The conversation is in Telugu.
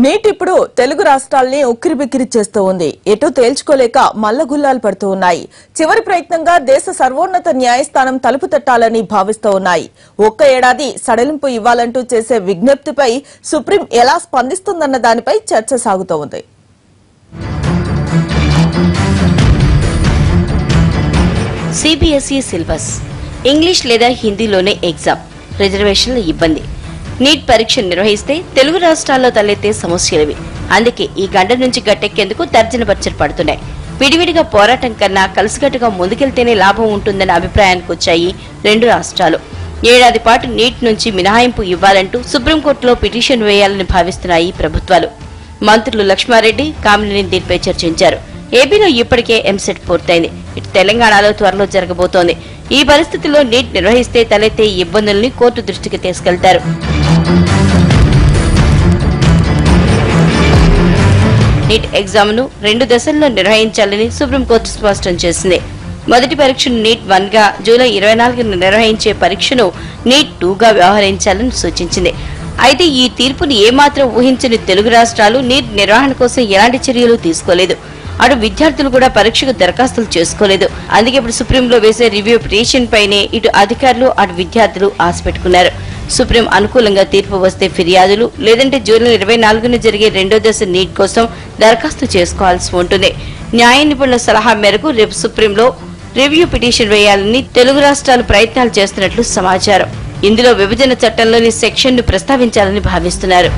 నీట్ ఇప్పుడు తెలుగు రాష్ట్రాల్ని ఉక్కిరిబిక్కిరి చేస్తూ ఉంది. ఎటు తేల్చుకోలేక మల్లగుల్లాలు పడుతూ ఉన్నాయి. చివరి ప్రయత్నంగా దేశ సర్వోన్నత న్యాయస్థానం తలుపు తట్టాలని భావిస్తూ ఉన్నాయి. ఒక్క ఏడాది సడలింపు ఇవ్వాలంటూ చేసే విజ్ఞప్తిపై సుప్రీం ఎలా స్పందిస్తుందన్న దానిపై చర్చ సాగుతూ ఉంది. సిబిఎస్ఈ సిలబస్, ఇంగ్లీష్ లేదా హిందీలోనే ఎగ్జామ్, రిజర్వేషన్ల ఇబ్బంది. నీట్ పరీక్ష నిర్వహిస్తే తెలుగు రాష్ట్రాల్లో తలెత్తే సమస్యలవి. అందుకే ఈ గంట నుంచి గట్టెక్కేందుకు తర్జన భర్జన పడుతున్నాయి. విడివిడిగా పోరాటం కన్నా కలిసికట్టుగా ముందుకెళ్తేనే లాభం ఉంటుందన్న అభిప్రాయానికి వచ్చాయి రెండు రాష్ట్రాలు. ఏడాది పాటు నీట్ నుంచి మినహాయింపు ఇవ్వాలంటూ సుప్రీంకోర్టులో పిటిషన్ వేయాలని భావిస్తున్నాయి ప్రభుత్వాలు. మంత్రులు లక్ష్మారెడ్డి, కామినేని దీనిపై చర్చించారు. ఏపీలో ఇప్పటికే ఎంసెట్ పూర్తయింది. ఇటు తెలంగాణలో త్వరలో జరగబోతోంది. ఈ పరిస్థితుల్లో నీట్ నిర్వహిస్తే తలెత్తే ఇబ్బందుల్ని కోర్టు దృష్టికి తీసుకెళ్తారు. నీట్ ఎగ్జామ్ ను 2 దశల్లో నిర్వహించాలని సుప్రీంకోర్టు స్పష్టం చేసింది. మొదటి పరీక్షను నీట్ 1 గా జూలై 24న నిర్వహించే పరీక్షను నీట్ 2 గా వ్యవహరించాలని సూచించింది. అయితే ఈ తీర్పుని ఏమాత్రం ఊహించని తెలుగు రాష్ట్రాలు నీట్ నిర్వహణ కోసం ఎలాంటి చర్యలు తీసుకోలేదు. అటు విద్యార్థులు కూడా పరీక్షకు దరఖాస్తులు చేసుకోలేదు. అందుకే ఇప్పుడు సుప్రీంలో వేసే రివ్యూ పిటిషన్ పైనే ఇటు అధికారులు అటు విద్యార్థులు ఆశ పెట్టుకున్నారు. సుప్రీం అనుకూలంగా తీర్పు వస్తే ఫిర్యాదులు, లేదంటే జూలై 24న జరిగే 2వ దశ నీట్ కోసం దరఖాస్తు చేసుకోవాల్సి ఉంటుంది. న్యాయ నిపుణుల సలహా మేరకు రేపు సుప్రీంలో రివ్యూ పిటిషన్ వేయాలని తెలుగు రాష్ట్రాలు ప్రయత్నాలు చేస్తున్నట్లు సమాచారం. ఇందులో విభజన చట్టంలోని సెక్షన్ ను ప్రస్తావించాలని భావిస్తున్నారు.